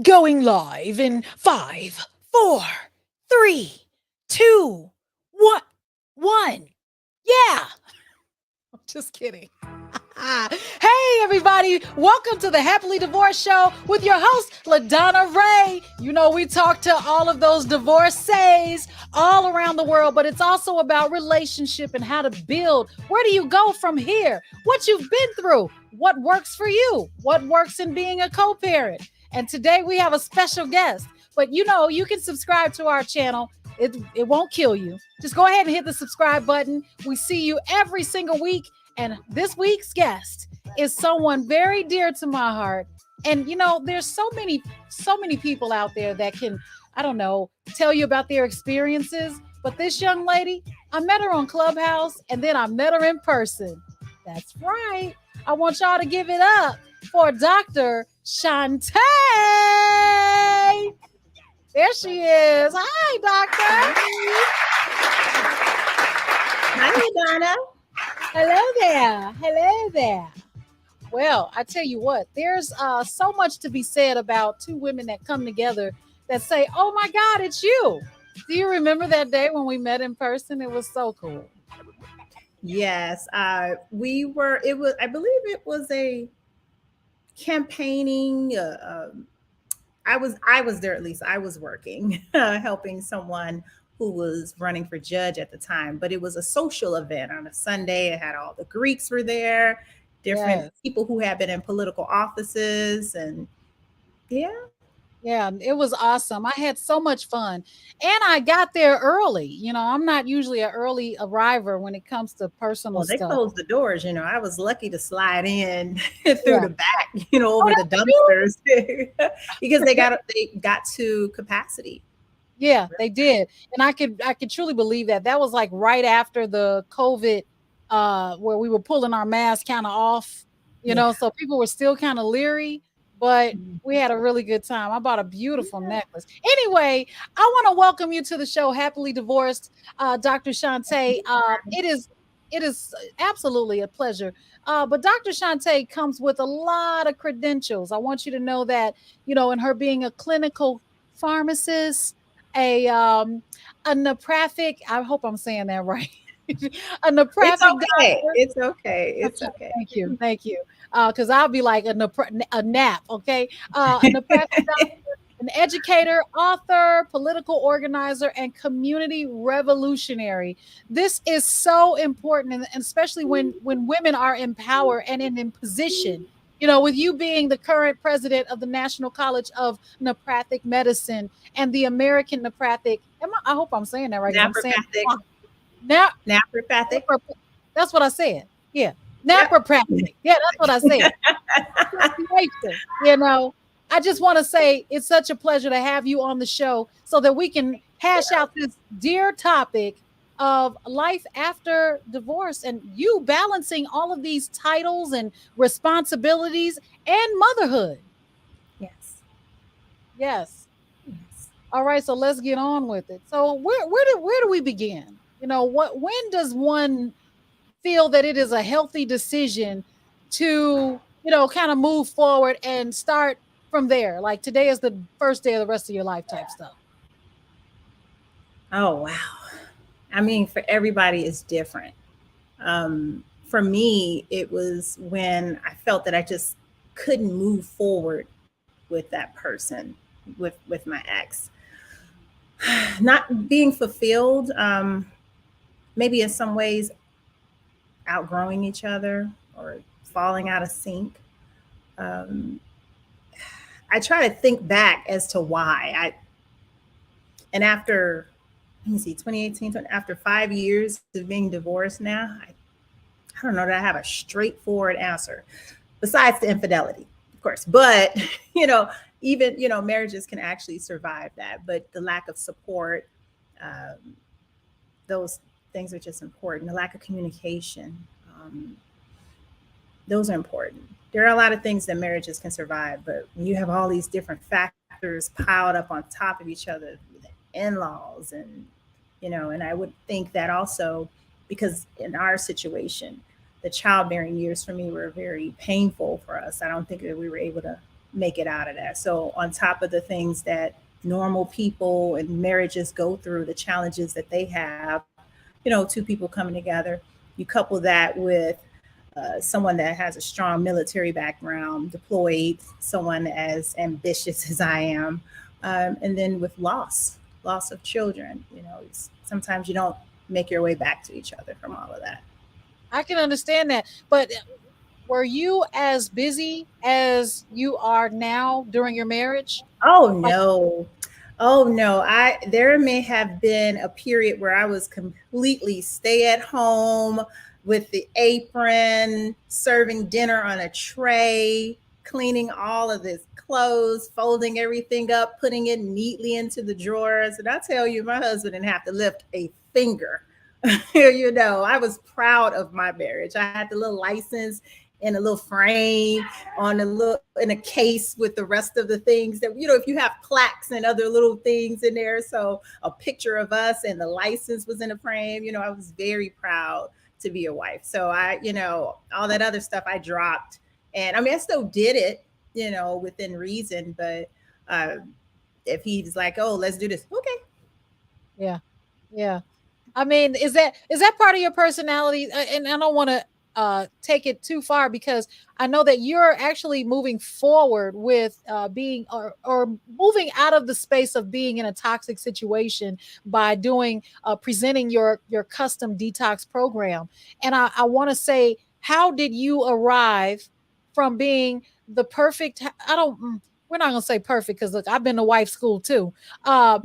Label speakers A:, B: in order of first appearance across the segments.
A: Going live in 5, 4, 3, 2, 1. Yeah, I'm just kidding. Hey, everybody. Welcome to the Happily Divorced Show with your host, LaDonna Raeh. You know, we talk to all of those divorcees all around the world, but it's also about relationship and how to build. Where do you go from here? What you've been through? What works for you? What works in being a co-parent? And today we have a special guest. But you know, you can subscribe to our channel. It won't kill you. Just go ahead and hit the subscribe button. We see you every single week. And this week's guest is someone very dear to my heart. And you know, there's so many people out there that can, I don't know, tell you about their experiences. But this young lady, I met her on Clubhouse and then I met her in person. That's right. I want y'all to give it up for Dr. Shante. There she is. Hi, Doctor.
B: Hi, Donna.
A: Hello there. Hello there. Well, I tell you what, there's so much to be said about two women that come together that say, oh my God, it's you. Do you remember that day when we met in person? It was so cool.
B: Yes, I believe it was a campaigning. I was there, at least I was working, helping someone who was running for judge at the time. But it was a social event on a Sunday. It had all the Greeks were there, different people who had been in political offices, and yeah.
A: Yeah, it was awesome. I had so much fun. And I got there early. You know, I'm not usually an early arriver when it comes to personal
B: Well, they
A: stuff.
B: closed the doors. I was lucky to slide in through
A: Yeah.
B: the back, over the dumpsters because they got to capacity.
A: Yeah, they did. And I could truly believe that. That was like right after the COVID where we were pulling our masks kind of off, so people were still kind of leery, but we had a really good time. I bought a beautiful necklace. Anyway, I want to welcome you to the show, Happily Divorced, Dr. Shante. It is absolutely a pleasure. But Dr. Shante comes with a lot of credentials. I want you to know that, in her being a clinical pharmacist, a napraphic, I hope I'm saying that right. A napraphic doctor.
B: It's okay. It's
A: Okay,
B: okay.
A: thank you. Because I'll be like a nap, okay? A napraphic doctor, an educator, author, political organizer, and community revolutionary. This is so important, and especially when women are in power and in position. With you being the current president of the National College of Naturopathic Medicine and the American Naturopathic. I hope I'm saying that right. I'm saying now.
B: Naturopathic.
A: That's what I said. Yeah. Naturopathic. Yeah, that's what I said. I just want to say it's such a pleasure to have you on the show so that we can hash out this dear topic of life after divorce and you balancing all of these titles and responsibilities and motherhood.
B: Yes.
A: Yes. All right, so let's get on with it. So where do we begin? When does one feel that it is a healthy decision to, kind of move forward and start from there? Like today is the first day of the rest of your life type stuff.
B: Oh, wow. I mean, for everybody it's different. For me, it was when I felt that I just couldn't move forward with that person, with my ex. Not being fulfilled, maybe in some ways outgrowing each other or falling out of sync. Um, I try to think back as to why. And after, let me see, 2018, after 5 years of being divorced now, I don't know that I have a straightforward answer besides the infidelity, of course. But, even, marriages can actually survive that. But the lack of support, those things are just important. The lack of communication, those are important. There are a lot of things that marriages can survive, but when you have all these different factors piled up on top of each other, in-laws, and I would think that also because in our situation, the childbearing years for me were very painful for us. I don't think that we were able to make it out of that. So on top of the things that normal people and marriages go through, the challenges that they have, two people coming together, you couple that with someone that has a strong military background, deployed, someone as ambitious as I am, and then with loss of children. Sometimes you don't make your way back to each other from all of that.
A: I can understand that. But were you as busy as you are now during your marriage?
B: Oh
A: Like,
B: no. Oh no. I There may have been a period where I was completely stay at home with the apron, serving dinner on a tray, cleaning all of this clothes, folding everything up, putting it neatly into the drawers. And I tell you, my husband didn't have to lift a finger. I was proud of my marriage. I had the little license in a little frame in a case with the rest of the things that if you have plaques and other little things in there. So a picture of us and the license was in a frame. I was very proud to be a wife. So all that other stuff I dropped, and I mean I still did it, within reason. But uh, if he's like, oh, let's do this, okay.
A: yeah, yeah. I mean, is that part of your personality? And I don't want to take it too far because I know that you're actually moving forward with being or moving out of the space of being in a toxic situation by doing presenting your custom detox program. And I want to say, how did you arrive from being the perfect? I don't. We're not gonna say perfect because look, I've been to wife school too. Uh,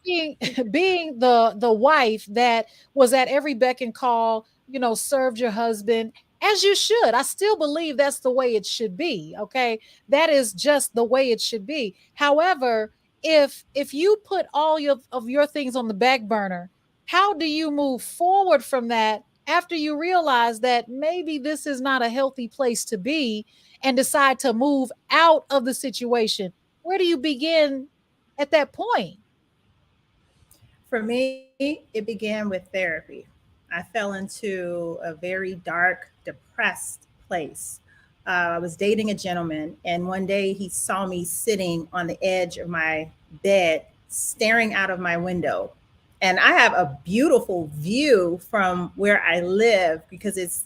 A: being being the wife that was at every beck and call, served your husband as you should. I still believe that's the way it should be. Okay. That is just the way it should be. However, if you put all of your things on the back burner, how do you move forward from that after you realize that maybe this is not a healthy place to be and decide to move out of the situation? Where do you begin at that point?
B: For me, it began with therapy. I fell into a very dark, depressed place. I was dating a gentleman, and one day he saw me sitting on the edge of my bed, staring out of my window. And I have a beautiful view from where I live because it's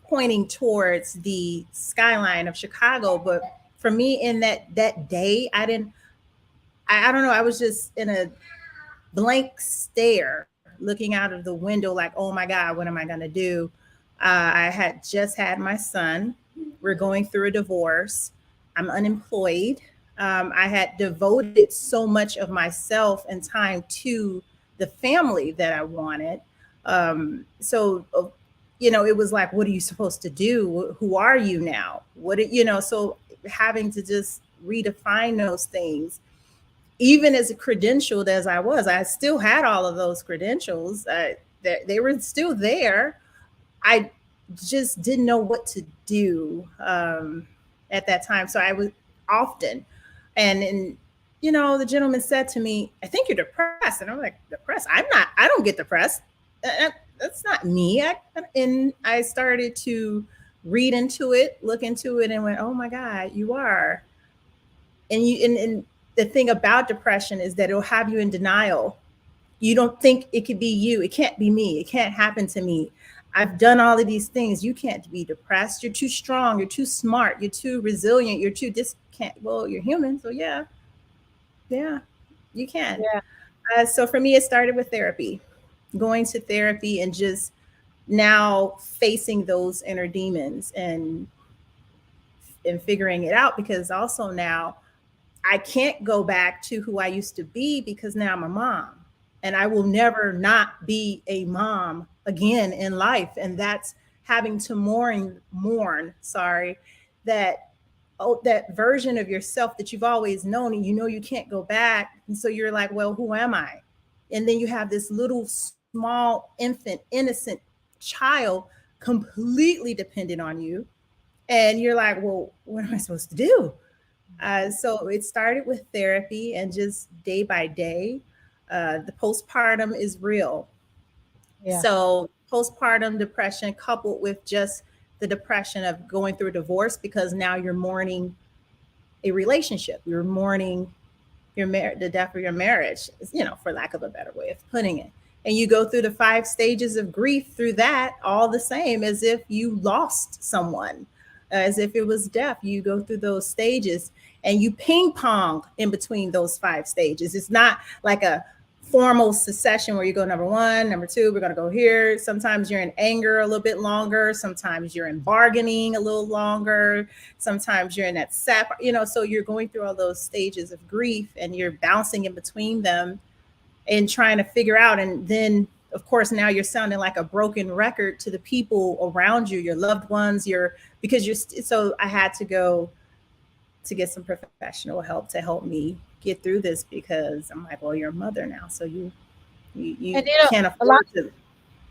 B: pointing towards the skyline of Chicago. But for me, in that day, I don't know. I was just in a blank stare looking out of the window like, oh my God, what am I going to do? I had just had my son. We're going through a divorce. I'm unemployed. I had devoted so much of myself and time to the family that I wanted. It was like, what are you supposed to do? Who are you now? So having to just redefine those things, even as credentialed as I was, I still had all of those credentials. They were still there. I just didn't know what to do at that time. So I was often, the gentleman said to me, "I think you're depressed," and I'm like, "Depressed? I'm not. I don't get depressed. That's not me." And I started to read into it, look into it, and went, "Oh my God, you are." And the thing about depression is that it'll have you in denial. You don't think it could be you. It can't be me. It can't happen to me. I've done all of these things. You can't be depressed. You're too strong. You're too smart. You're too resilient. You're too this can't. Well, you're human, so yeah, yeah, you can.
A: Yeah.
B: So for me, it started with therapy, going to therapy, and just now facing those inner demons and figuring it out, because also now I can't go back to who I used to be because now I'm a mom, and I will never not be a mom again in life. And that's having to sorry, that that version of yourself that you've always known, and you can't go back. And so you're like, well, who am I? And then you have this little small infant innocent child completely dependent on you, and you're like, well, what am I supposed to do? So it started with therapy, and just day by day, the postpartum is real.
A: Yeah.
B: So postpartum depression coupled with just the depression of going through a divorce, because now you're mourning a relationship. You're mourning the death of your marriage, for lack of a better way of putting it. And you go through the 5 stages of grief through that, all the same as if you lost someone, as if it was death. You go through those stages and you ping pong in between those 5 stages. It's not like a formal succession where you go number 1, number 2, we're going to go here. Sometimes you're in anger a little bit longer. Sometimes you're in bargaining a little longer. Sometimes you're in that sap, so you're going through all those stages of grief and you're bouncing in between them and trying to figure out. And then, of course, now you're sounding like a broken record to the people around you, your loved ones, so I had to go to get some professional help to help me get through this, because I'm like, well, you're a mother now, so you can't afford to.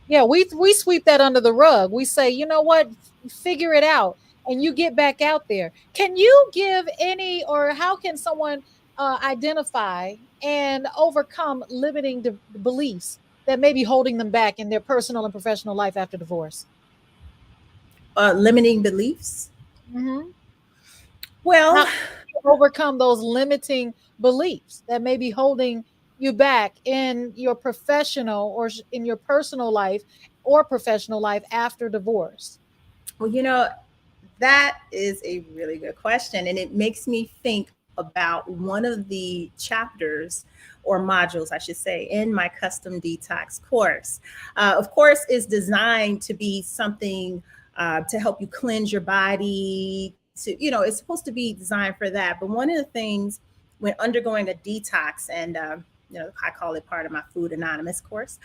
A: Yeah, we sweep that under the rug. We say, you know what, figure it out, and you get back out there. Can you give any, or how can someone identify and overcome limiting beliefs that may be holding them back in their personal and professional life after divorce?
B: Limiting beliefs.
A: Mm-hmm.
B: Well,
A: how overcome those limiting beliefs that may be holding you back in your professional or in your personal life or professional life after divorce?
B: Well, that is a really good question. And it makes me think about one of the chapters or modules, I should say, in my custom detox course. Of course, is designed to be something to help you cleanse your body. It's supposed to be designed for that. But one of the things when undergoing a detox, and I call it part of my Food Anonymous course,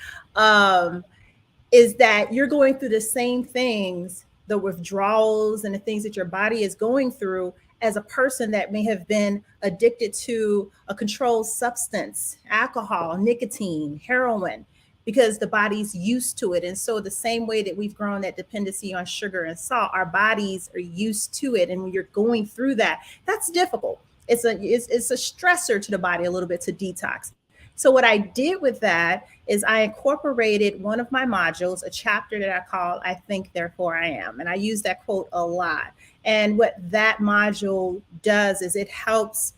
B: is that you're going through the same things, the withdrawals and the things that your body is going through as a person that may have been addicted to a controlled substance, alcohol, nicotine, heroin, because the body's used to it. And so the same way that we've grown that dependency on sugar and salt, our bodies are used to it. And when you're going through that, that's difficult. It's a stressor to the body a little bit to detox. So what I did with that is I incorporated one of my modules, a chapter that I call I Think, Therefore I Am. And I use that quote a lot. And what that module does is it helps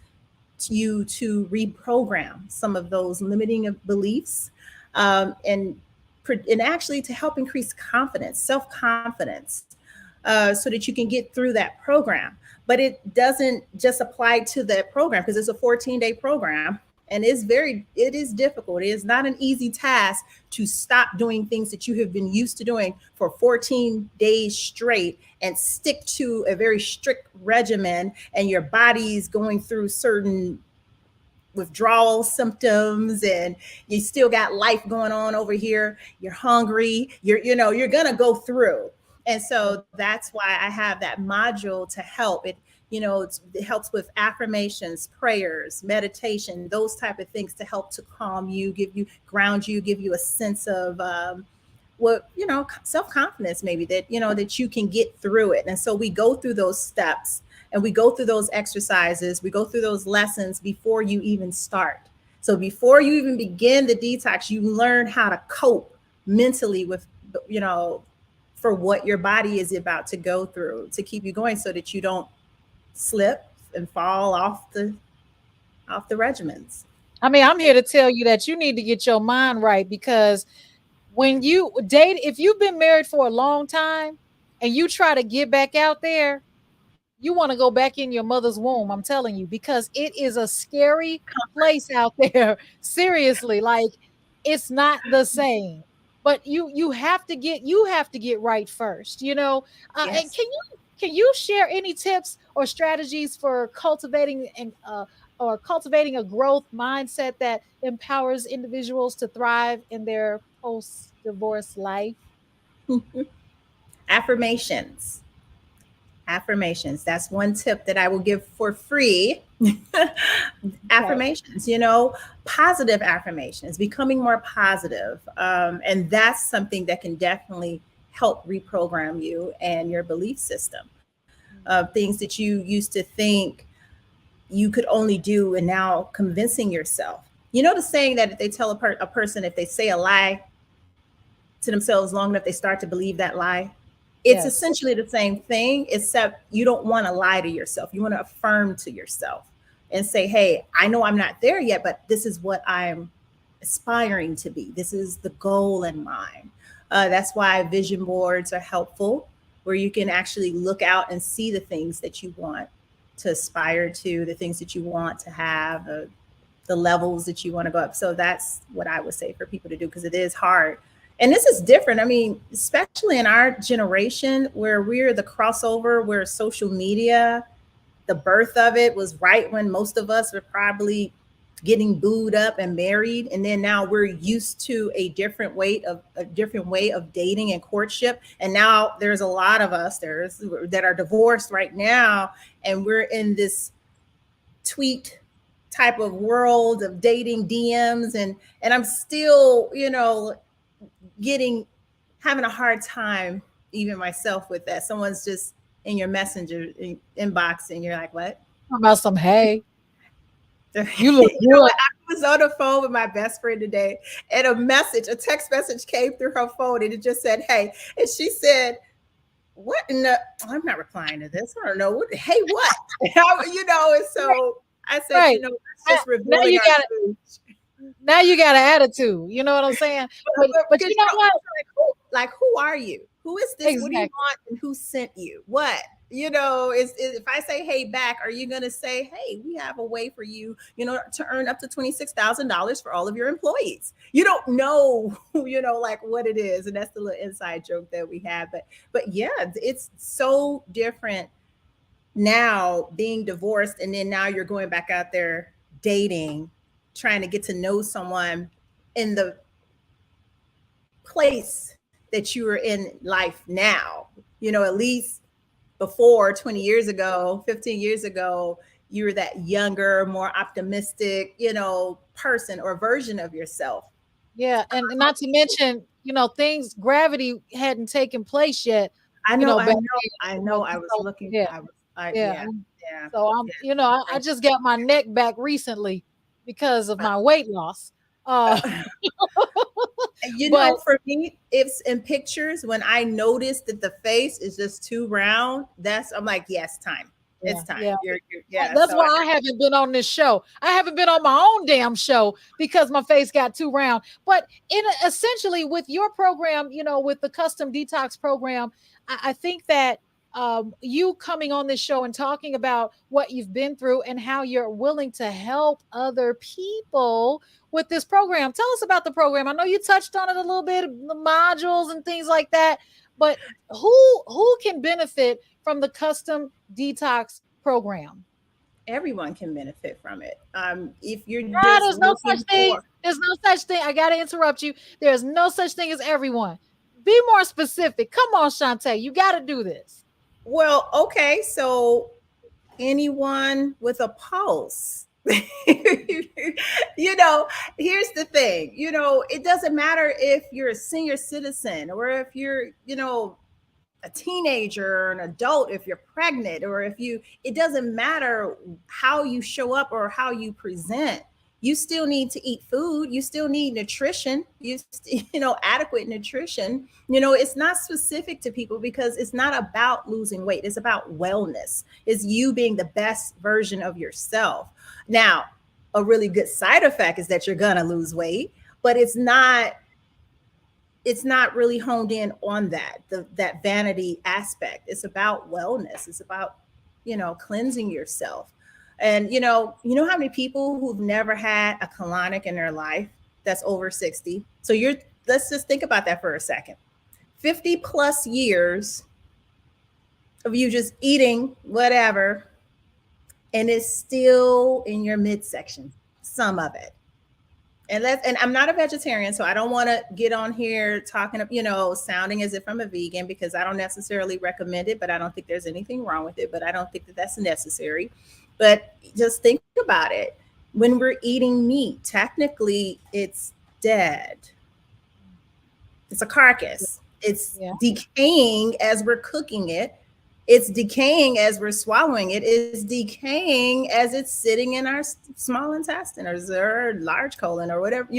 B: you to reprogram some of those limiting beliefs, and actually to help increase confidence, self-confidence, so that you can get through that program. But it doesn't just apply to that program, because it's a 14-day program. And it is difficult. It is not an easy task to stop doing things that you have been used to doing for 14 days straight and stick to a very strict regimen, and your body's going through certain withdrawal symptoms and you still got life going on over here. You're hungry, you're going to go through. And so that's why I have that module to help it. It helps with affirmations, prayers, meditation, those type of things to help to calm you, ground you, give you a sense of self-confidence, maybe that you can get through it. And so we go through those steps and we go through those exercises, we go through those lessons before you even start. So before you even begin the detox, you learn how to cope mentally with, for what your body is about to go through to keep you going, so that you don't slip and fall off the regimens.
A: I mean, I'm here to tell you that you need to get your mind right, because when you date, if you've been married for a long time and you try to get back out there, you want to go back in your mother's womb. I'm telling you, because it is a scary place out there. Seriously, like it's not the same. But you have to get right first,
B: Yes.
A: And can you share any tips or strategies for cultivating a growth mindset that empowers individuals to thrive in their post-divorce life?
B: Affirmations. That's one tip that I will give for free. Affirmations, positive affirmations, becoming more positive. And that's something that can definitely help reprogram you and your belief system of things that you used to think you could only do, and now convincing yourself. The saying that if they tell a person, if they say a lie to themselves long enough, they start to believe that lie. It's
A: Yes.
B: essentially the same thing, except you don't want to lie to yourself. You want to affirm to yourself and say, hey, I know I'm not there yet, but this is what I'm aspiring to be. This is the goal in mind. That's why vision boards are helpful, where you can actually look out and see the things that you want to aspire to, the things that you want to have, the levels that you want to go up. So that's what I would say for people to do, because it is hard. And this is different. I mean, especially in our generation where we're the crossover, where social media, the birth of it was right when most of us were probably getting booed up and married, and then now we're used to a different way of dating and courtship. And now there's a lot of us that are divorced right now, and we're in this tweet type of world of dating DMs, and I'm still, getting having a hard time even myself with that. Someone's just in your messenger inbox and you're like, what?
A: About some hey, you look
B: You know
A: good.
B: what? I was on the phone with my best friend today, and a text message came through her phone, and it just said, "Hey," and she said, "What in the?" I'm not replying to this. I don't know. What? Hey, what? And so I said,
A: Right.
B: that's
A: Now,
B: just
A: now
B: revealing
A: you
B: our
A: got
B: truth.
A: now you got an attitude. You know what I'm saying? But
B: Because
A: you know what?
B: who are you? Who is this? What do you
A: Exactly.
B: want? And who sent you? What? If I say hey back, are you going to say, hey, we have a way for you, to earn up to $26,000 for all of your employees? You don't know, like what it is. And that's the little inside joke that we have. But yeah, it's so different now being divorced. And then now you're going back out there dating, trying to get to know someone in the place that you are in life now. At least before 20 years ago, 15 years ago, you were that younger, more optimistic, person or version of yourself.
A: Yeah, and not to mention, things gravity hadn't taken place yet,
B: I know, I
A: back
B: know,
A: then.
B: I know. I was
A: So
B: looking,
A: yeah,
B: yeah,
A: yeah.
B: yeah,
A: So I
B: yeah.
A: just got my neck back recently because of my weight loss. Uh, but
B: For me, it's in pictures when I notice that the face is just too round. I'm like, yes, time.
A: yeah,
B: It's time.
A: yeah.
B: Yeah.
A: That's
B: So
A: why I haven't been on this show. I haven't been on my own damn show because my face got too round. But essentially, with your program, with the custom detox program, I think that you coming on this show and talking about what you've been through and how you're willing to help other people with this program. Tell us about the program. I know you touched on it a little bit, the modules and things like that. But who can benefit from the custom detox program?
B: everyone can benefit from it. If you're
A: Ah,
B: just
A: there's no such
B: looking
A: thing.
B: for,
A: There's no such thing. I gotta interrupt you. There's no such thing as everyone. Be more specific. Come on, Shante. You gotta do this.
B: well, okay, so anyone with a pulse. Here's the thing, it doesn't matter if you're a senior citizen or if you're, a teenager or an adult, if you're pregnant, or it doesn't matter how you show up or how you present. You still need to eat food. You still need nutrition. Adequate nutrition. It's not specific to people because it's not about losing weight. It's about wellness. It's you being the best version of yourself. Now, a really good side effect is that you're gonna lose weight, but it's not really honed in on that vanity aspect. It's about wellness. It's about cleansing yourself. And how many people who've never had a colonic in their life that's over 60. So let's just think about that for a second. 50 plus years of you just eating whatever, and it's still in your midsection, some of it. And I'm not a vegetarian, so I don't want to get on here talking, sounding as if I'm a vegan, because I don't necessarily recommend it, but I don't think there's anything wrong with it, but I don't think that that's necessary. But just think about it. When we're eating meat, technically it's dead. It's a carcass. It's
A: Yeah.
B: decaying as we're cooking it. It's decaying as we're swallowing it. It's decaying as it's sitting in our small intestine or large colon or whatever.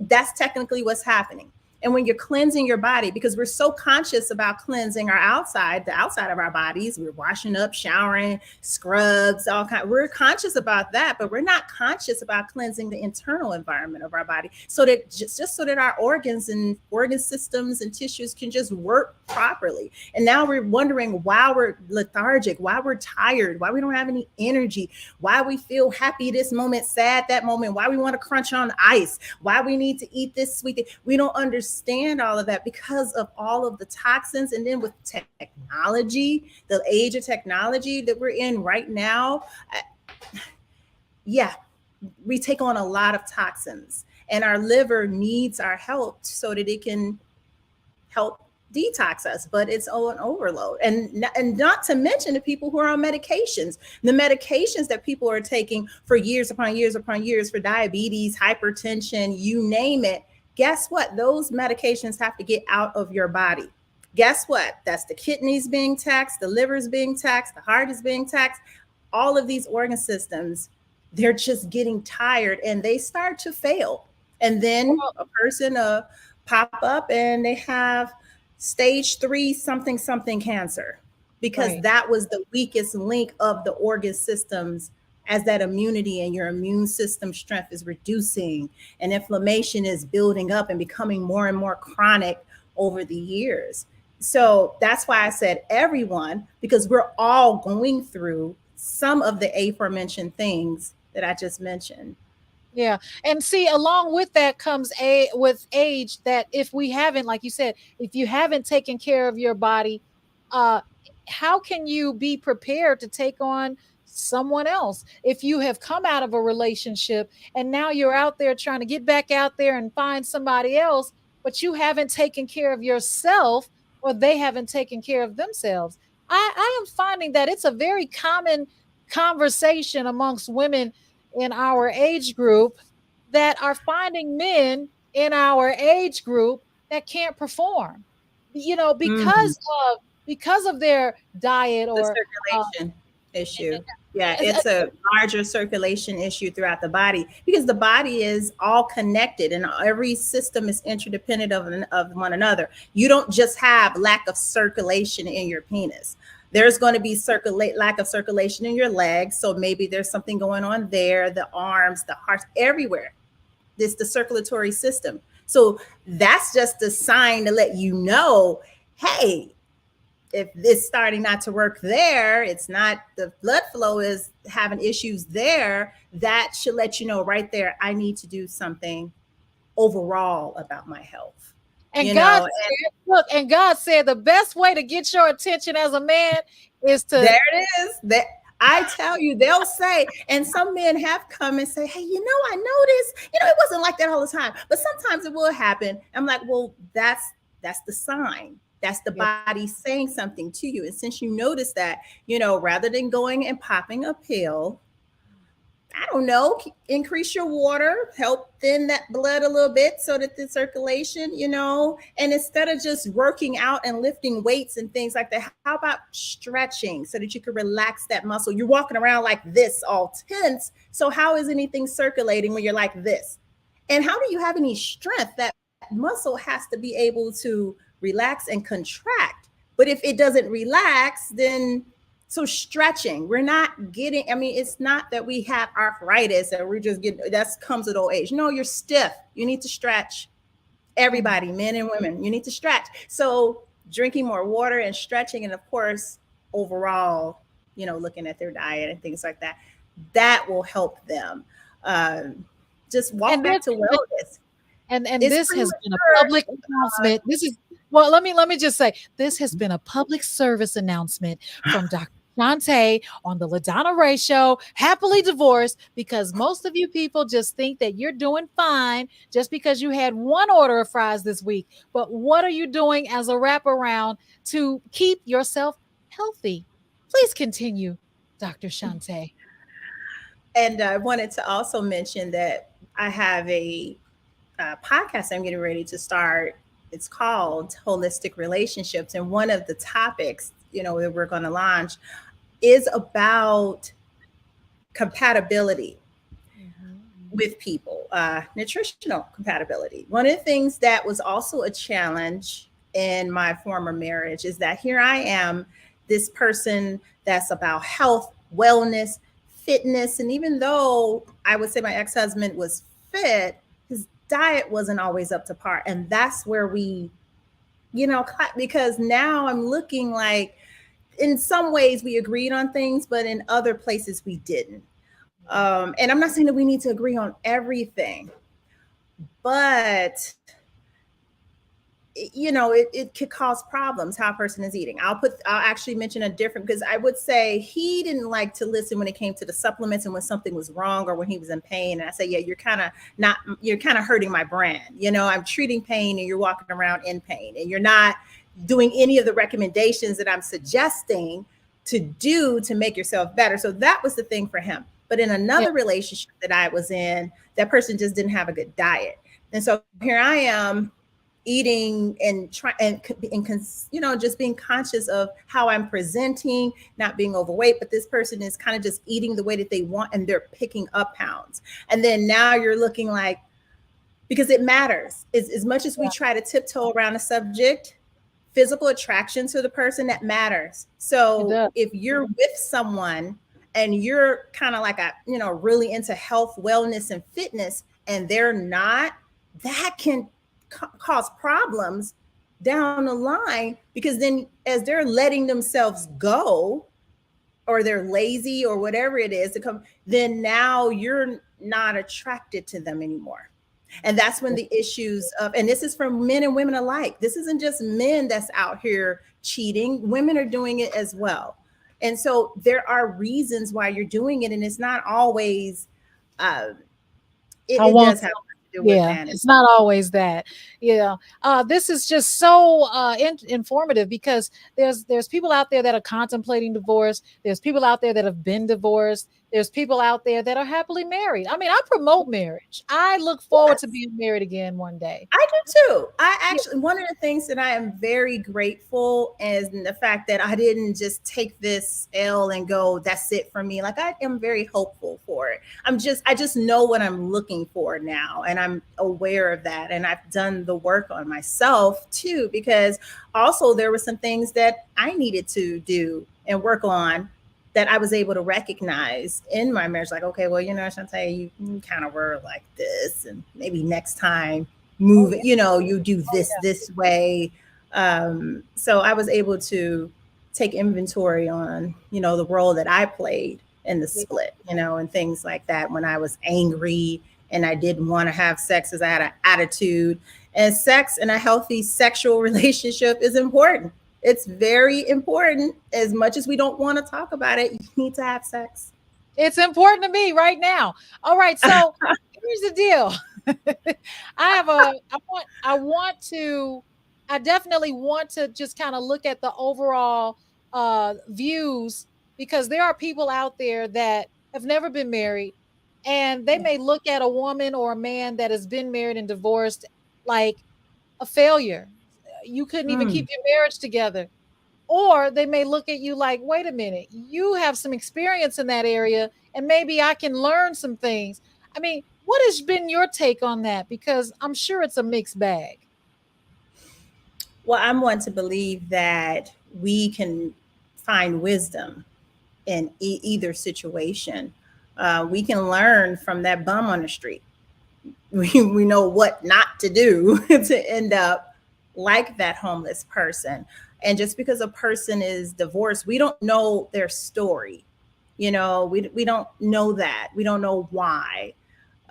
B: That's technically what's happening. And when you're cleansing your body, because we're so conscious about cleansing our outside, the outside of our bodies, we're washing up, showering, scrubs, all kind. We're conscious about that, but we're not conscious about cleansing the internal environment of our body, so that just so that our organs and organ systems and tissues can just work properly. And now we're wondering why we're lethargic, why we're tired, why we don't have any energy, why we feel happy this moment, sad that moment, why we want to crunch on ice, why we need to eat this sweet thing. We don't understand all of that because of all of the toxins. And then with technology, the age of technology that we're in right now, yeah, we take on a lot of toxins, and our liver needs our help so that it can help detox us, but it's on overload. And not to mention the people who are on medications, the medications that people are taking for years upon years upon years for diabetes, hypertension, you name it. Guess what? Those medications have to get out of your body. Guess what? That's the kidneys being taxed, the liver is being taxed, the heart is being taxed. All of these organ systems, they're just getting tired and they start to fail. And then a person pop up and they have stage 3 something cancer, because
A: Right.
B: that was the weakest link of the organ systems, as that immunity and your immune system strength is reducing and inflammation is building up and becoming more and more chronic over the years. So that's why I said everyone, because we're all going through some of the aforementioned things that I just mentioned.
A: Yeah. And see, along with that comes with age, that if we haven't, like you said, if you haven't taken care of your body, uh how can you be prepared to take on someone else if you have come out of a relationship and now you're out there trying to get back out there and find somebody else, but you haven't taken care of yourself, or they haven't taken care of themselves? I am finding that it's a very common conversation amongst women in our age group that are finding men in our age group that can't perform,
B: Mm.
A: because of their diet
B: The
A: or uh,
B: circulation issue. Yeah, it's a larger circulation issue throughout the body, because the body is all connected and every system is interdependent of one another. You don't just have lack of circulation in your penis. There's going to be lack of circulation in your legs. So maybe there's something going on there, the arms, the heart, everywhere. This the circulatory system. So that's just a sign to let you know, hey, if it's starting not to work there, it's not, the blood flow is having issues there, that should let you know right there, I need to do something overall about my health.
A: and
B: You
A: God
B: know,
A: said, look, and God said the best way to get your attention as a man is to.
B: there it is. That I tell you, they'll say, and some men have come and say, hey, I noticed, it wasn't like that all the time, but sometimes it will happen. I'm like, well, that's the sign. That's the
A: Yep.
B: body saying something to you. And since you notice that, rather than going and popping a pill, I don't know, increase your water, help thin that blood a little bit so that the circulation, and instead of just working out and lifting weights and things like that, how about stretching so that you can relax that muscle? You're walking around like this, all tense. So how is anything circulating when you're like this? And how do you have any strength? That muscle has to be able to relax and contract. But if it doesn't relax, then so stretching, we're not getting, I mean, it's not that we have arthritis and we're just getting, that comes with old age. No, you're stiff. You need to stretch.
A: Mm.
B: Everybody, men and women, you need to stretch. So drinking more water and stretching, and of course, overall, looking at their diet and things like that, that will help them. Just walk
A: And
B: back
A: this
B: to wellness.
A: and
B: It's
A: this has been a
B: premature.
A: public announcement. This is Well, let me just say, this has been a public service announcement from Dr. Shante on the LaDonna Raeh Show, happily divorced, because most of you people just think that you're doing fine just because you had one order of fries this week. But what are you doing as a wraparound to keep yourself healthy? Please continue, Dr. Shante.
B: And I wanted to also mention that I have a podcast I'm getting ready to start. It's called Holistic Relationships. And one of the topics, that we're going to launch is about compatibility
A: Mhm.
B: with people. nutritional compatibility. One of the things that was also a challenge in my former marriage is that here I am, this person that's about health, wellness, fitness. And even though I would say my ex husband was fit, his diet wasn't always up to par. And that's where we, because now I'm looking like, in some ways we agreed on things, but in other places we didn't. And I'm not saying that we need to agree on everything, but it could cause problems how a person is eating. I'll actually mention a different, because I would say he didn't like to listen when it came to the supplements and when something was wrong or when he was in pain. And I say, yeah, you're kind of hurting my brand. I'm treating pain and you're walking around in pain and you're not doing any of the recommendations that I'm suggesting to do to make yourself better. So that was the thing for him. But in another relationship that I was in, that person just didn't have a good diet. And so here I am eating and just being conscious of how I'm presenting, not being overweight, but this person is kind of just eating the way that they want and they're picking up pounds. And then now you're looking like, because it matters as much as we try to tiptoe around a subject, physical attraction to the person, that matters. So if you're with someone and you're kind of like really into health, wellness, and fitness, and they're not, that can cause problems down the line, because then as they're letting themselves go or they're lazy or whatever it is to come, then now you're not attracted to them anymore. And that's when the issues of, and this is for men and women alike, this isn't just men that's out here cheating, women are doing it as well. And so there are reasons why you're doing it, and it's not always it does have
A: it's not always that. This is just so informative, because there's people out there that are contemplating divorce. There's people out there that have been divorced. There's people out there that are happily married. I mean, I promote marriage. I look forward to being married again one day.
B: I do too. I actually, one of the things that I am very grateful is the fact that I didn't just take this L and go, that's it for me. Like, I am very hopeful for it. I just know what I'm looking for now, and I'm aware of that. And I've done the work on myself too, because also there were some things that I needed to do and work on that I was able to recognize in my marriage. Like, okay, well, Shante, you kind of were like this, and maybe next time move it, you do this way. So I was able to take inventory on, the role that I played in the split, and things like that, when I was angry and I didn't want to have sex because I had an attitude. And sex and a healthy sexual relationship is important. It's very important. As much as we don't want to talk about it, you need to have sex.
A: It's important to me right now. All right, so here's the deal. I definitely want to just kind of look at the overall views, because there are people out there that have never been married, and they may look at a woman or a man that has been married and divorced like a failure. You couldn't even keep your marriage together. Or they may look at you like, wait a minute, you have some experience in that area, and maybe I can learn some things. I mean, what has been your take on that? Because I'm sure it's a mixed bag.
B: Well, I'm one to believe that we can find wisdom in either situation. We can learn from that bum on the street. We know what not to do to end up like that homeless person. And just because a person is divorced, we don't know their story. We don't know that. We don't know why.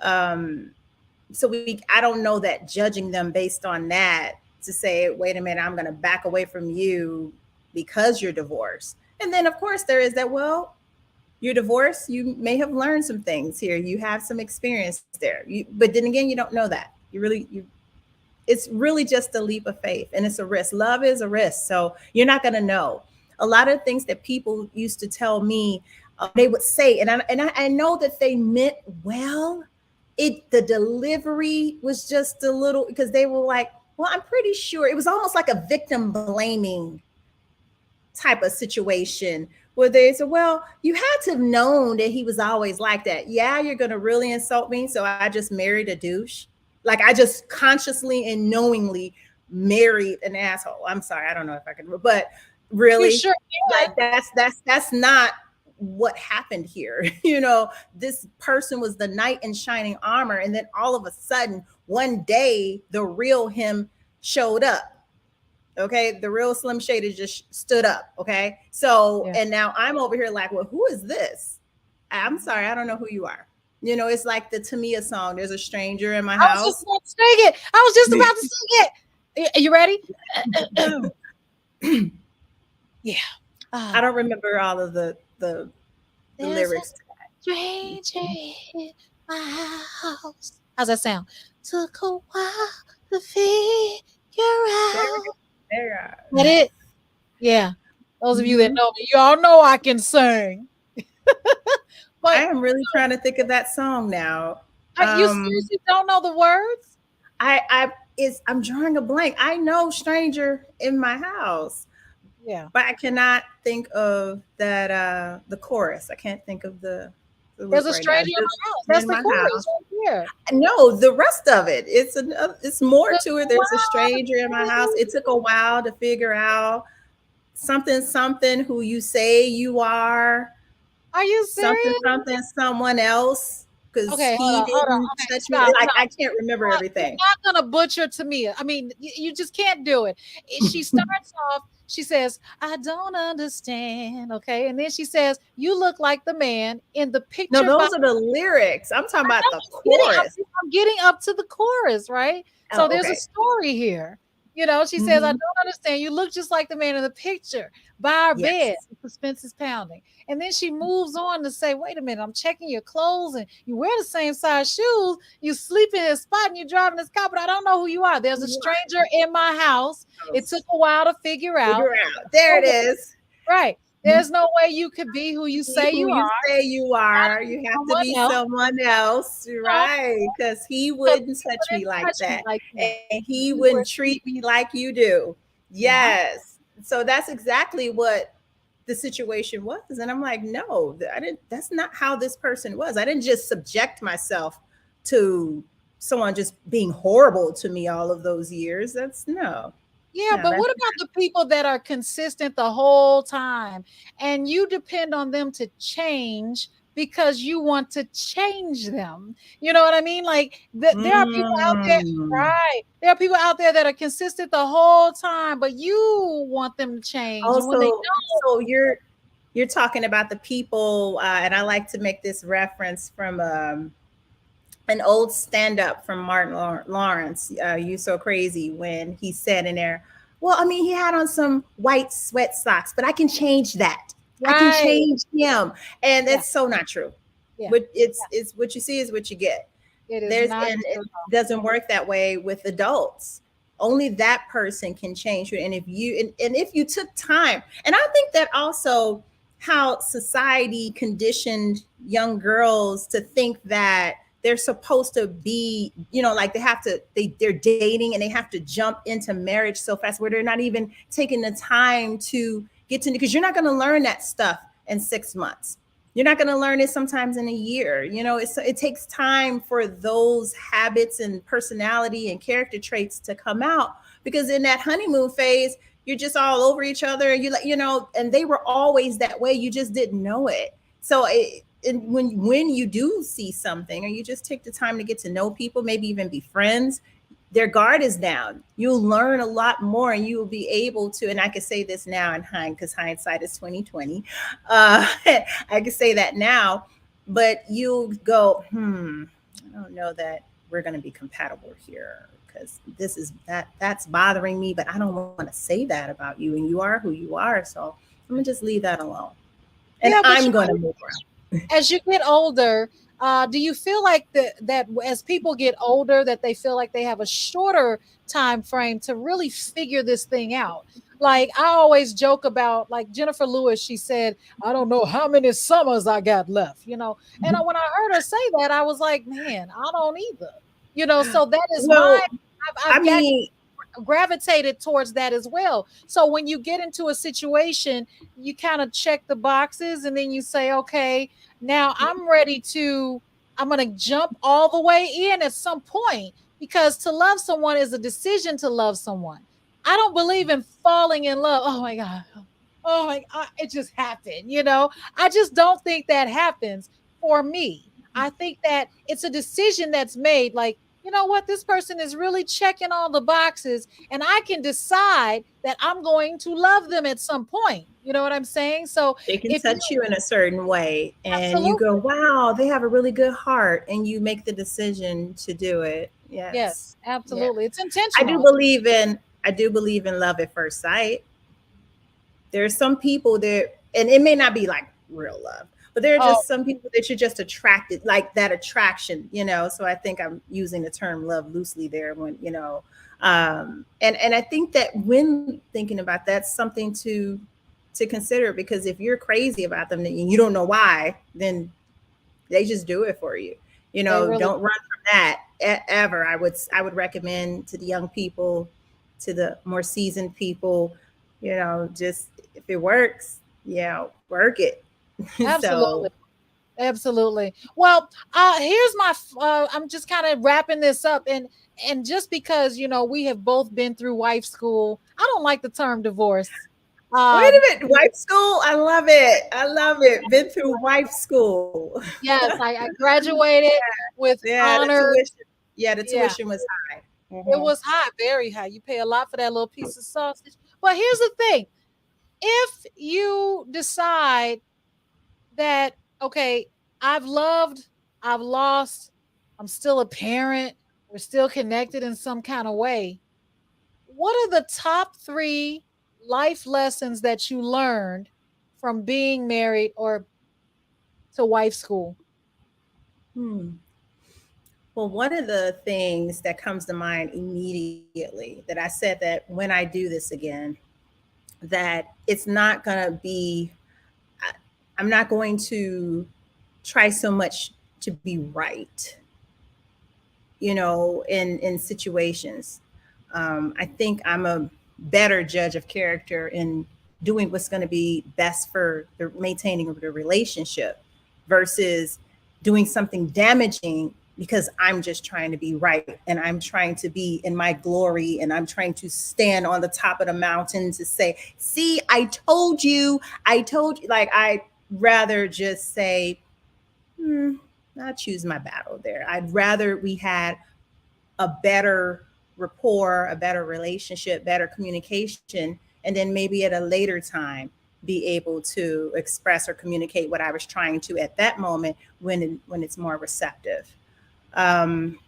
B: So I don't know that judging them based on that, to say, wait a minute, I'm going to back away from you because you're divorced. And then, of course, there is that, well, you're divorced, you may have learned some things here. You have some experience there. But then again, you don't know that. It's really just a leap of faith, and it's a risk. Love is a risk. So you're not going to know. A lot of things that people used to tell me, they would say, and I know that they meant well. The delivery was just a little, because they were like, well, I'm pretty sure. It was almost like a victim blaming type of situation, where they said, well, you had to have known that he was always like that. Yeah, you're going to really insult me. So I just married a douche. Like I just consciously and knowingly married an asshole. I'm sorry. I don't know if I can, but
A: You
B: really,
A: sure
B: like
A: can.
B: that's not what happened here. You know, this person was the knight in shining armor. And then all of a sudden, one day, the real him showed up. Okay, the real Slim Shady just stood up. Okay, so
A: Yeah.
B: and now I'm over here like, well, who is this? I'm sorry, I don't know who you are. You know, it's like the Tamia song. There's a stranger in my
A: I was just
B: house.
A: about to sing it. I was just about to sing it. You ready? Yeah.
B: I
A: Uh,
B: don't remember all of the
A: there's a
B: lyrics.
A: stranger in my house. How's that sound? Took a while to figure
B: There,
A: out.
B: there.
A: That it? Yeah. Those of you that
B: Mhm.
A: know me, y'all know I can sing.
B: I
A: But
B: am really trying to think of that song now.
A: you
B: Um,
A: seriously don't know the words?
B: I'm drawing a blank. I know "Stranger in My House,"
A: Yeah.
B: but I cannot think of that the chorus. I can't think of the
A: There's
B: loop
A: a
B: right now.
A: stranger in
B: Just
A: my house. That's
B: in
A: the
B: my
A: chorus
B: house.
A: right there.
B: No, the rest of it. It's more
A: Took
B: to it.
A: a
B: There's a
A: while to
B: stranger in my house.
A: figure.
B: It took a while to figure out something something who you say you are,
A: Are you
B: something
A: serious?
B: something someone else because
A: Okay,
B: he
A: hold on.
B: didn't
A: Okay,
B: touch me.
A: stop.
B: Like
A: No,
B: I can't remember
A: you're
B: everything.
A: not gonna butcher Tamia. I mean, you just can't do it. She starts off. She says, "I don't understand." Okay, and then she says, "You look like the man in the
B: No,
A: picture." By
B: those are the lyrics. I'm talking about the
A: I'm getting, I'm,
B: chorus.
A: I'm getting up to the chorus, right? So
B: Oh,
A: there's a
B: okay.
A: story here. She says, "I
B: Hmm.
A: don't understand. You look just like the man in the picture by our bed."
B: Yes.
A: The suspense is pounding, and then she moves on to say, "Wait a minute, I'm checking your clothes, and you wear the same size shoes. You sleep in this spot, and you drive in this car, but I don't know who you are. There's a stranger in my house. It took a while to figure out.
B: Figure out. There it is.
A: Right? There's no way you could be who you
B: Be
A: say
B: who
A: you
B: you
A: are.
B: say you
A: Gotta
B: are.
A: be
B: You have to
A: someone
B: be
A: else.
B: someone else,
A: No,
B: right? Because he
A: because
B: wouldn't
A: he
B: touch me
A: wouldn't
B: like
A: touch me
B: that,
A: like that.
B: and he
A: You
B: wouldn't
A: were,
B: treat me like you do.
A: yeah.
B: Yes. So that's exactly what the situation was, and I'm like, no, I didn't. That's not how this person was. I didn't just subject myself to someone just being horrible to me all of those years. That's no,
A: Yeah,
B: no.
A: but
B: That's
A: what about the people that are consistent the whole time and you depend on them to change because you want to change them? You know what I mean? Like there are people out there,
B: mm.
A: right? There are people out there that are consistent the whole time, but you want them to change. And when they
B: Also,
A: don't,
B: so you're talking about the people, and I like to make this reference from an old stand-up from Martin Lawrence. You so crazy when he said in there, well, I mean, he had on some white sweat socks, but I can change that. I can
A: right.
B: change him, and
A: Yeah,
B: it's so not true.
A: yeah,
B: What it's what you see is what you get.
A: yeah. It is
B: There's
A: not
B: and it
A: true.
B: doesn't work that way with adults. Only that person can change you. And if you took time, and I think that also how society conditioned young girls to think that they're supposed to be, like they're dating and they have to jump into marriage so fast where they're not even taking the time to get to, because you're not going to learn that stuff in 6 months. You're not going to learn it sometimes in a year. It takes time for those habits and personality and character traits to come out, because in that honeymoon phase, you're just all over each other, and and they were always that way. You just didn't know it. So when you do see something, or you just take the time to get to know people, maybe even be friends, their guard is down. You'll learn a lot more, and you will be able to. And I can say this now in hindsight, because hindsight is 2020. I can say that now, but you'll go, I don't know that we're going to be compatible here, because this is that's bothering me, but I don't want to say that about you, and you are who you are. So I'm gonna just leave that alone, and
A: Yeah, but
B: I'm going to move around.
A: as you get older, do you feel like that as people get older, that they feel like they have a shorter time frame to really figure this thing out? Like I always joke about, like Jennifer Lewis, she said, "I don't know how many summers I got left," And when I heard her say that, I was like, "Man, I don't either." So that is my.
B: Well, I
A: I've got.
B: mean,
A: gravitated towards that as well. So when you get into a situation, you kind of check the boxes and then you say, okay, now I'm going to jump all the way in at some point, because to love someone is a decision to love someone. I don't believe in falling in love. Oh my God. Oh my God. It just happened. I just don't think that happens for me. I think that it's a decision that's made, like, you know what, this person is really checking all the boxes, and I can decide that I'm going to love them at some point. You know what I'm saying? So
B: It can
A: if you
B: touch you in a certain way, and you go,
A: absolutely,
B: wow, they have a really good heart, and you make the decision to do it. Yes.
A: yes,
B: Yeah.
A: absolutely, it's
B: I do
A: intentional.
B: believe in I do believe in love at first sight. There's some people that, and it may not be like real love, but there are
A: Oh,
B: just some people that you're just attracted, like that attraction, So I think I'm using the term love loosely there and I think that when thinking about that's something to consider, because if you're crazy about them and you don't know why, then they just do it for you.
A: they really
B: Don't run from that ever. I would recommend to the young people, to the more seasoned people, just if it works, work it.
A: absolutely.
B: So
A: Absolutely. Well, here's my. I'm just kind of wrapping this up, and just because we have both been through wife school, I don't like the term divorce.
B: wait a
A: Um,
B: minute, wife school. I love it. I love it. Been through wife school.
A: yes, I graduated with
B: Yeah, the
A: honor.
B: tuition. Yeah, the
A: Yeah,
B: tuition was high.
A: it
B: Hmm.
A: was high, very high. You pay a lot for that little piece of sausage. But here's the thing: if you decide that, okay, I've loved, I've lost, I'm still a parent, we're still connected in some kind of way. What are the top 3 life lessons that you learned from being married or to wife school?
B: Hmm. Well, one of the things that comes to mind immediately that I said that when I do this again, that it's not going to be, I'm not going to try so much to be right, in situations. I think I'm a better judge of character in doing what's going to be best for the maintaining of the relationship versus doing something damaging because I'm just trying to be right and I'm trying to be in my glory and I'm trying to stand on the top of the mountain to say, see, I told you, like, I rather just say, I choose my battle there. I'd rather we had a better rapport, a better relationship, better communication, and then maybe at a later time be able to express or communicate what I was trying to at that moment when it's more receptive. Um,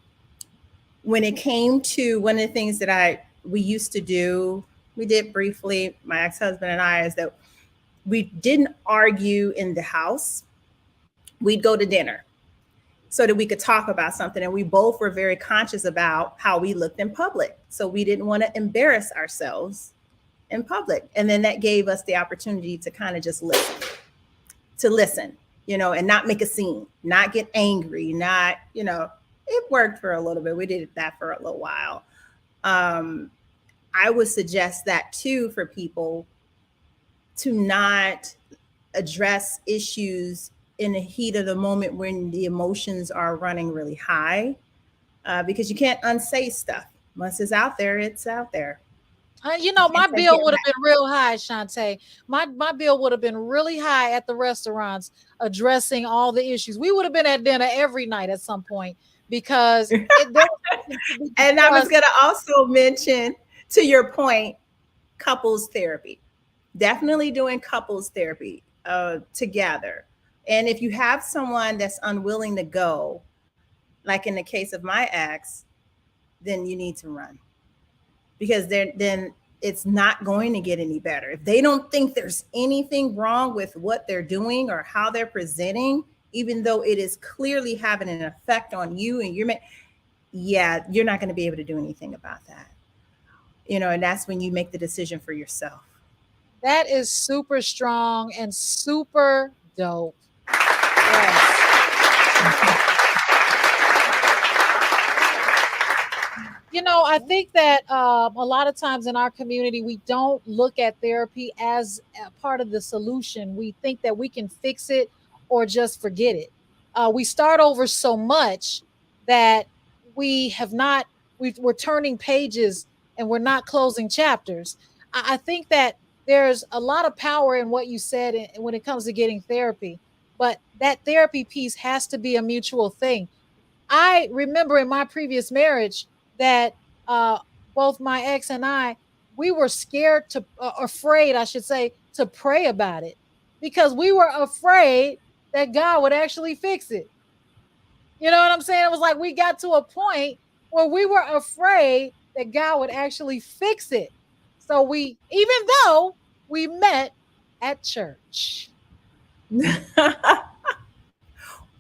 B: when it came to one of the things that we used to do, we did briefly, my ex-husband and I, is that we didn't argue in the house. We'd go to dinner so that we could talk about something. And we both were very conscious about how we looked in public. So we didn't want to embarrass ourselves in public. And then that gave us the opportunity to kind of just listen, and not make a scene, not get angry, it worked for a little bit. We did that for a little while. Um, I would suggest that too for people to not address issues in the heat of the moment when the emotions are running really high, because you can't unsay stuff. Once it's out there, it's out there. You
A: My
B: can't take
A: bill
B: it
A: would have
B: back.
A: been real high, Shante. My bill would have been really high at the restaurants addressing all the issues. We would have been at dinner every night at some point, because there was something to be
B: And I was
A: discussed.
B: going to also mention, to your point, couples therapy. Definitely doing couples therapy together. And if you have someone that's unwilling to go, like in the case of my ex, then you need to run, because then it's not going to get any better. If they don't think there's anything wrong with what they're doing or how they're presenting, even though it is clearly having an effect on you and you're not going to be able to do anything about that. And that's when you make the decision for yourself.
A: That is super strong and super dope. Yes. I think that a lot of times in our community, we don't look at therapy as a part of the solution. We think that we can fix it or just forget it. We start over so much that we have not, we're turning pages and we're not closing chapters. I think that there's a lot of power in what you said when it comes to getting therapy, but that therapy piece has to be a mutual thing. I remember in my previous marriage that uh, both my ex and I, we were scared to, afraid, I should say, to pray about it because we were afraid that God would actually fix it. You know what I'm saying? It was like we got to a point where we were afraid that God would actually fix it. So even though we met at church. Yep.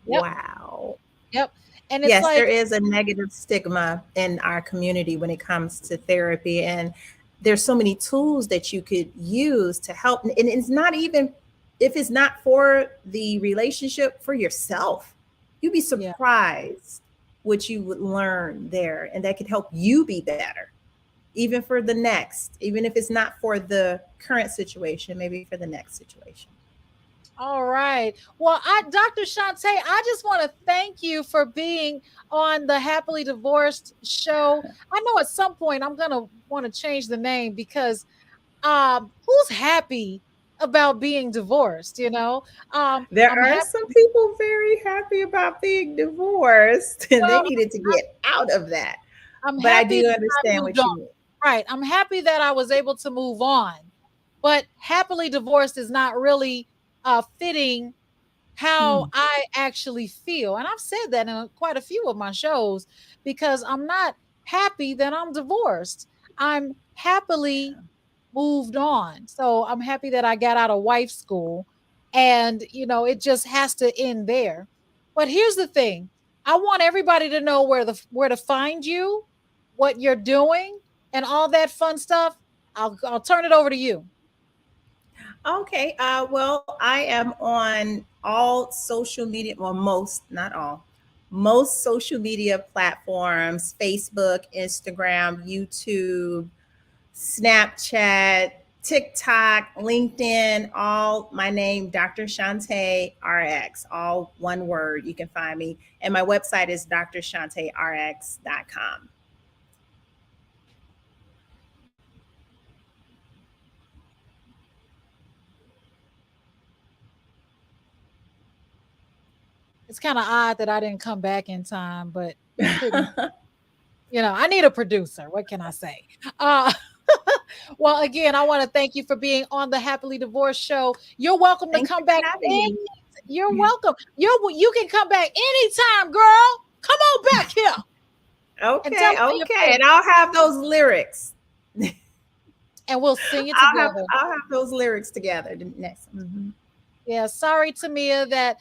B: Wow.
A: Yep. And it's
B: Yes, there
A: like,
B: is a negative stigma in our community when it comes to therapy. And there's so many tools that you could use to help. And it's not even, if it's not for the relationship, for yourself, you'd be
A: yeah.
B: surprised what you would learn there. And that could help you be better, even for the next, even if it's not for the current situation, maybe for the next situation.
A: All right. Well, Dr. Shante, I just want to thank you for being on the Happily Divorced show. I know at some point I'm going to want to change the name because who's happy about being divorced, you know?
B: There
A: I'm
B: are
A: happy.
B: some people very happy about being divorced and they
A: Well,
B: needed to get out of that.
A: I'm
B: But I
A: happy
B: do
A: that I
B: understand
A: moved
B: what
A: on.
B: you mean.
A: Right. I'm happy that I was able to move on. But happily divorced is not really fitting how
B: Hmm.
A: I actually feel. And I've said that in quite a few of my shows because I'm not happy that I'm divorced. I'm happily moved on. So I'm happy that I got out of wife school and it just has to end there. But here's the thing. I want everybody to know where to find you, what you're doing, and all that fun stuff. I'll turn it over to you.
B: Okay. Well, I am on all social media, well, most, not all, most social media platforms: Facebook, Instagram, YouTube, Snapchat, TikTok, LinkedIn, all my name, Dr. Shante RX, all one word. You can find me. And my website is drshanterx.com.
A: It's kind of odd that I didn't come back in time, but you couldn't. I need a producer. What can I say? Uh, well, again, I want to thank you for being on the Happily Divorced show. You're welcome to
B: Thank
A: come
B: you for
A: back.
B: having me.
A: You're welcome. You can come back anytime, girl. Come on back here and tell
B: Okay,
A: me how you
B: okay.
A: feel,
B: And I'll have those lyrics.
A: and we'll sing it together.
B: I'll have those lyrics together the next. Mhm.
A: Yeah, sorry, Tamia, that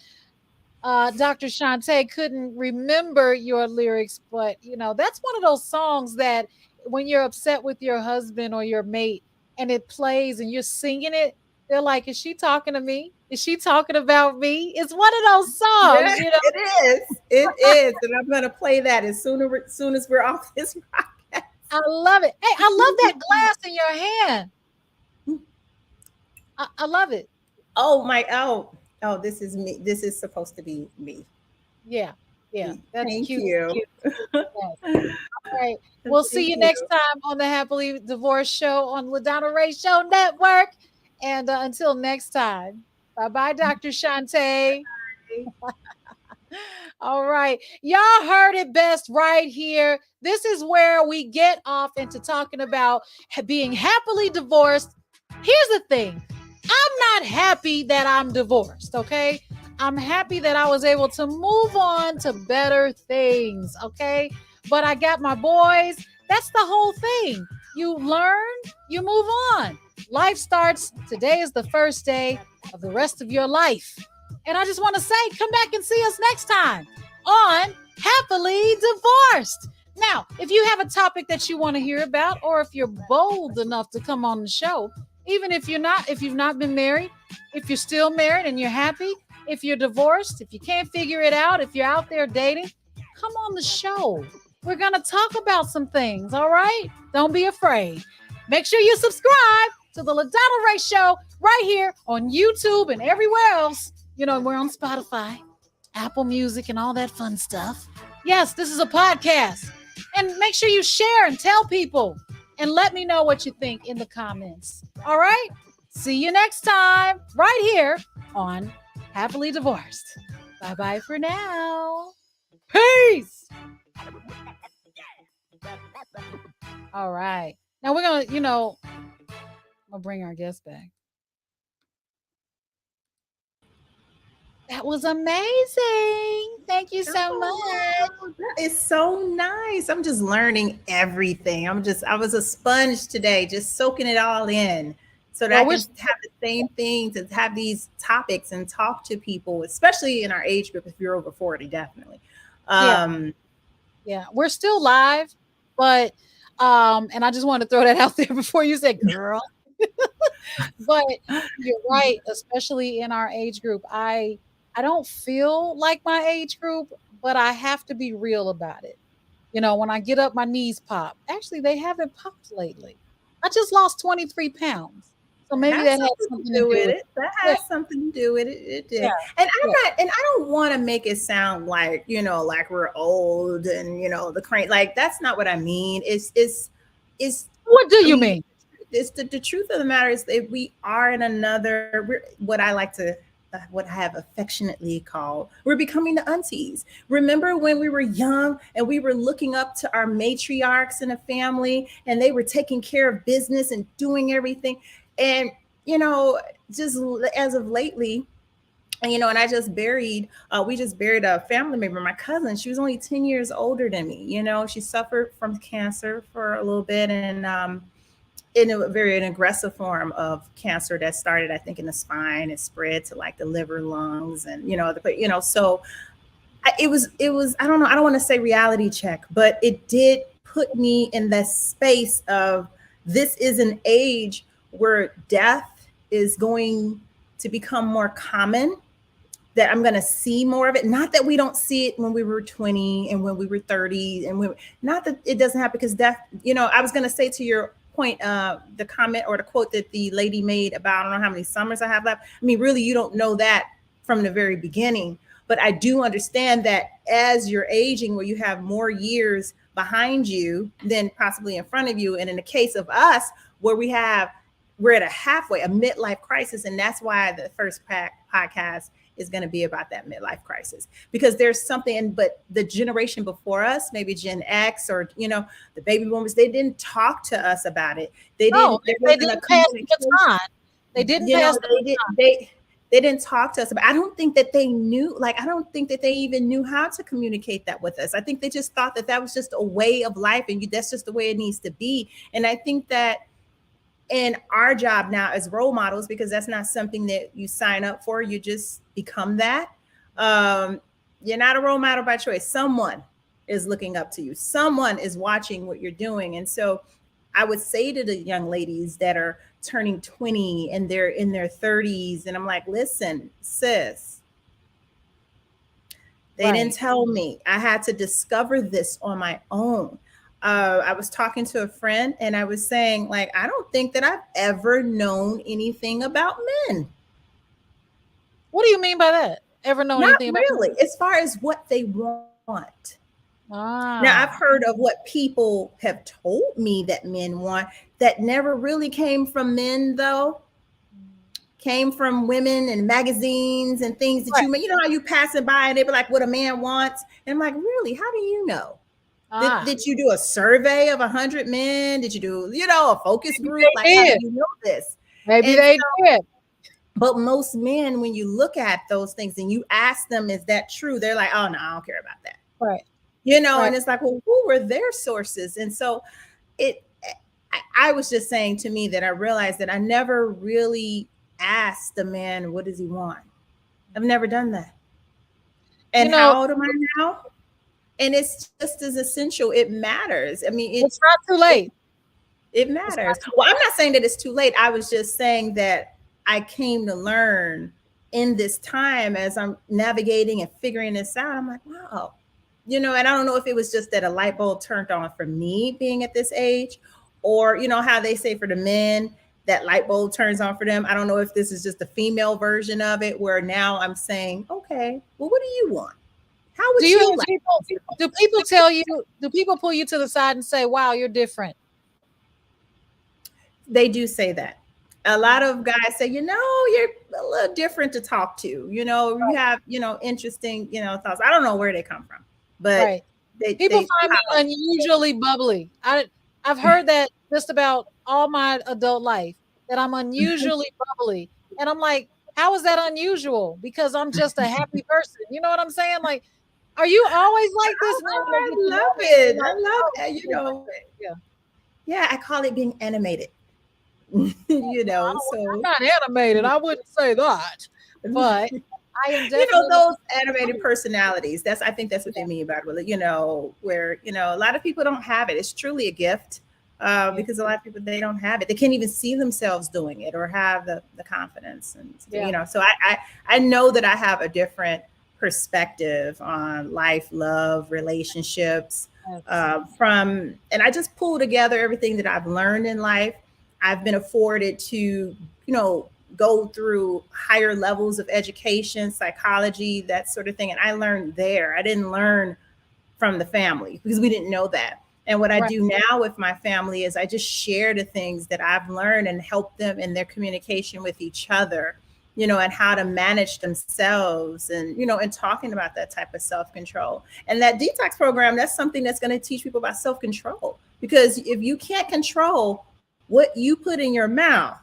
A: Dr. Shante couldn't remember your lyrics, but that's one of those songs that when you're upset with your husband or your mate and it plays and you're singing it, they're like, "Is she talking to me? Is she talking about me?" It's one of those
B: Yeah,
A: songs.
B: it is. It is. And I'm gonna play that as soon as we're off this podcast.
A: I love it. Hey, I love that glass in your hand. I love it.
B: Oh my, oh, this is me. This is supposed to be me.
A: Yeah, yeah, that's
B: Thank
A: cute.
B: you.
A: Cute. Yes. All right. We'll see
B: Thank
A: you
B: you.
A: next time on the Happily Divorced Show on LaDonna Raeh Show Network. And until next time, bye bye, Dr. Shante. All right. Y'all heard it best right here. This is where we get off into talking about being happily divorced. Here's the thing, I'm not happy that I'm divorced, okay? I'm happy that I was able to move on to better things, okay? But I got my boys. That's the whole thing. You learn, you move on. Life starts. Today is the first day of the rest of your life. And I just want to say, come back and see us next time on Happily Divorced. Now, if you have a topic that you want to hear about, or if you're bold enough to come on the show, even if you've not been married, if you're still married and you're happy, if you're divorced, if you can't figure it out, if you're out there dating, come on the show. we're going to talk about some things. All right. Don't be afraid. Make sure you subscribe to the LaDonna Raeh Show right here on YouTube and everywhere else. You know, we're on Spotify, Apple Music, and all that fun stuff. Yes, this is a podcast. And make sure you share and tell people. And let me know what you think in the comments. All right? See you next time, right here on Happily Divorced. Bye bye for now. Peace. All right. Now we're going to, I'll bring our guest back. That was amazing. Thank you so much.
B: That is so nice. I'm just learning everything. I was a sponge today, just soaking it all in so that I can have the same things and have these topics and talk to people, especially in our age group. If you're over 40, definitely.
A: Yeah, we're still live, but and I just want to throw that out there before you say girl. But you're right, especially in our age group. I don't feel like my age group, but I have to be real about it. You know, when I get up, my knees pop. Actually, they haven't popped lately. I just lost 23 pounds. So maybe that has something to do with it.
B: That has something to do with it. It did. Yeah. And I don't want to make it sound like, like we're old and, the crank. Like, that's not what I mean. It's
A: what do you mean?
B: It's the truth of the matter is that we are in another, what I have affectionately called, we're becoming the aunties. Remember when we were young and we were looking up to our matriarchs in a family and they were taking care of business and doing everything. And, just as of lately, and, and I just we just buried a family member, my cousin. She was only 10 years older than me. She suffered from cancer for a little bit and, in an aggressive form of cancer that started, I think, in the spine. It spread to like the liver, lungs, and so it was. I don't know. I don't want to say reality check, but it did put me in that space of this is an age where death is going to become more common. That I'm going to see more of it. Not that we don't see it when we were 20 and when we were 30, and not that it doesn't happen because death. I was going to say to your point, the comment or the quote that the lady made about, I don't know how many summers I have left. I mean, really, you don't know that from the very beginning, but I do understand that as you're aging, where you have more years behind you than possibly in front of you. And in the case of us, where we're at a midlife crisis. And that's why the first podcast is going to be about that midlife crisis, because there's something, but the generation before us, maybe Gen X or, the baby boomers, they didn't talk to us about it. They didn't pass the baton. They didn't pass the baton. They didn't talk to us about it. I don't think that they knew, I don't think that they even knew how to communicate that with us. I think they just thought that was just a way of life and that's just the way it needs to be. And I think that in our job now as role models, because that's not something that you sign up for, you just become that. You're not a role model by choice. Someone is looking up to you. Someone is watching what you're doing. And so I would say to the young ladies that are turning 20 and they're in their 30s, and I'm like, listen, sis, they didn't tell me. I had to discover this on my own. I was talking to a friend and I was saying, I don't think that I've ever known anything about men.
A: What do you mean by that? Ever known anything about
B: really, as far as what they want. Now, I've heard of what people have told me that men want that never really came from men, though. Came from women and magazines and things that you know how you pass it by and they be like, what a man wants. And I'm like, really? How do you know? Did you do a survey of 100 men? Did you do, a focus group? How do you know this?
A: Maybe they did.
B: But most men, when you look at those things and you ask them, is that true? They're like, oh, no, I don't care about that.
A: Right.
B: And it's like, well, who were their sources? And so I was just saying to me that I realized that I never really asked the man, what does he want? I've never done that. And how old am I now? And it's just as essential. It matters. I mean,
A: it's not too late.
B: It matters. Well, I'm not saying that it's too late. I was just saying that I came to learn in this time as I'm navigating and figuring this out. I'm like, wow. and I don't know if it was just that a light bulb turned on for me being at this age, or how they say for the men that light bulb turns on for them. I don't know if this is just the female version of it, where now I'm saying, okay, well, what do you want? How
A: Do
B: would
A: you
B: you
A: have
B: like
A: people?
B: to?
A: Do people tell you? Do people pull you to the side and say, "Wow, you're different"?
B: They do say that. A lot of guys say, you're a little different to talk to. You have, interesting, thoughts. I don't know where they come from, but
A: Right. People
B: they
A: find me
B: pop up.
A: unusually bubbly. I've heard that just about all my adult life, that I'm unusually bubbly. And I'm like, how is that unusual? Because I'm just a happy person. You know what I'm saying? Like, are you always like this?
B: Oh,
A: And then when they get to
B: I
A: know
B: love
A: me, they're
B: it. I
A: like,
B: love
A: oh,
B: it.
A: you're different. Yeah.
B: Yeah, I call it being animated.
A: I'm
B: So
A: not animated. I wouldn't say that. But I am definitely
B: those animated personalities. I think that's what they mean by it. Where a lot of people don't have it. It's truly a gift,
A: yeah.
B: because a lot of people, they don't have it. They can't even see themselves doing it or have the confidence. And
A: Yeah.
B: so I know that I have a different perspective on life, love, relationships,
A: Yes.
B: and I just pull together everything that I've learned in life. I've been afforded to, go through higher levels of education, psychology, that sort of thing. And I learned there. I didn't learn from the family because we didn't know that. And what I
A: Right.
B: do now with my family is I just share the things that I've learned and help them in their communication with each other, and how to manage themselves, and talking about that type of self-control. And that detox program, that's something that's going to teach people about self-control. Because if you can't control what you put in your mouth,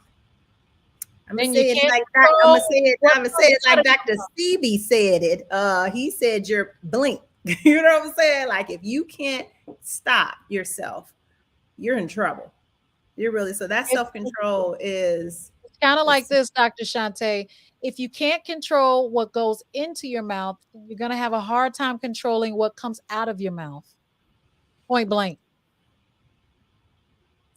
B: I'm gonna
A: Then you
B: say it
A: can't
B: like that. I'm gonna
A: control
B: say it.
A: what
B: I'm gonna say
A: comes
B: it
A: out
B: like
A: of your
B: Dr.
A: mouth.
B: Stevie said it. He said you're blink. You know what I'm saying? Like if you can't stop yourself, you're in trouble. You're really so that
A: It's,
B: self control is
A: it's kind of like
B: it's
A: this, Dr. Shante. If you can't control what goes into your mouth, you're going to have a hard time controlling what comes out of your mouth. Point blank.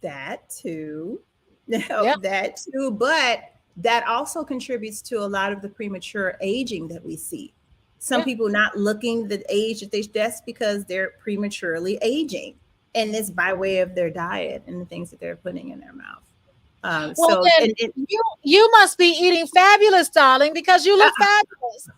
B: that too.
A: Yeah.
B: That too. But that also contributes to a lot of the premature aging that we see. Some
A: Yeah.
B: people not looking the age that that's because they're prematurely aging. And it's by way of their diet and the things that they're putting in their mouth.
A: Well,
B: So
A: then you must be eating fabulous, darling, because you look fabulous.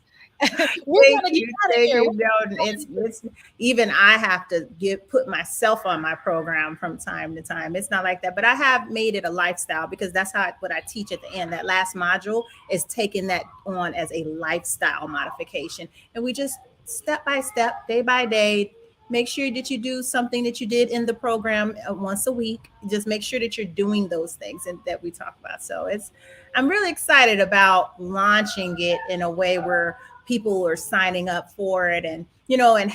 A: We're
B: thank
A: going to get
B: you,
A: out of
B: thank
A: here.
B: you. No, it's even I have to put myself on my program from time to time. It's not like that, but I have made it a lifestyle because that's what I teach at the end. That last module is taking that on as a lifestyle modification, and we just step by step, day by day. Make sure that you do something that you did in the program once a week. Just make sure that you're doing those things and that we talk about. So I'm really excited about launching it in a way where people are signing up for it, and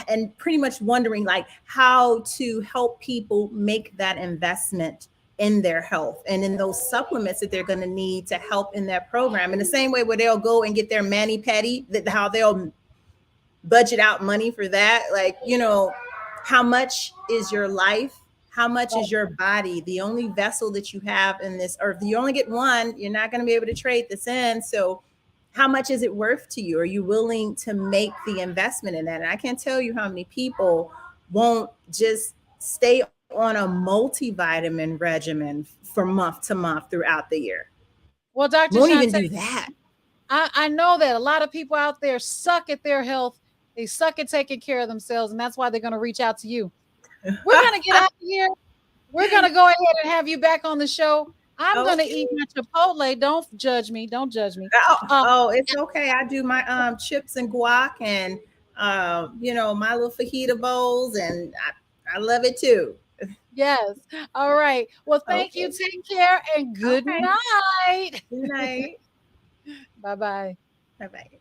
B: and pretty much wondering like how to help people make that investment in their health and in those supplements that they're going to need to help in that program, in the same way where they'll go and get their mani pedi, that how they'll budget out money for that. Like, how much is your life? How much is your body? The only vessel that you have in this earth, you only get one. You're not going to be able to trade this in. So how much is it worth to you? Are you willing to make the investment in that? And I can't tell you how many people won't just stay on a multivitamin regimen for month to month throughout the year.
A: Well, Dr.
B: Won't even
A: Shante,
B: do that.
A: I know that a lot of people out there suck at their health. They suck at taking care of themselves, and that's why they're going to reach out to you. We're going to get out of here. We're going to go ahead and have you back on the show. I'm going to
B: Okay.
A: eat my Chipotle. Don't judge me. Don't judge me.
B: It's okay. I do my chips and guac and my little fajita bowls, and I love it too.
A: Yes. All right. Well, thank you.
B: Okay.
A: Take care and good
B: Okay.
A: night.
B: Good night.
A: Bye bye.
B: Bye bye.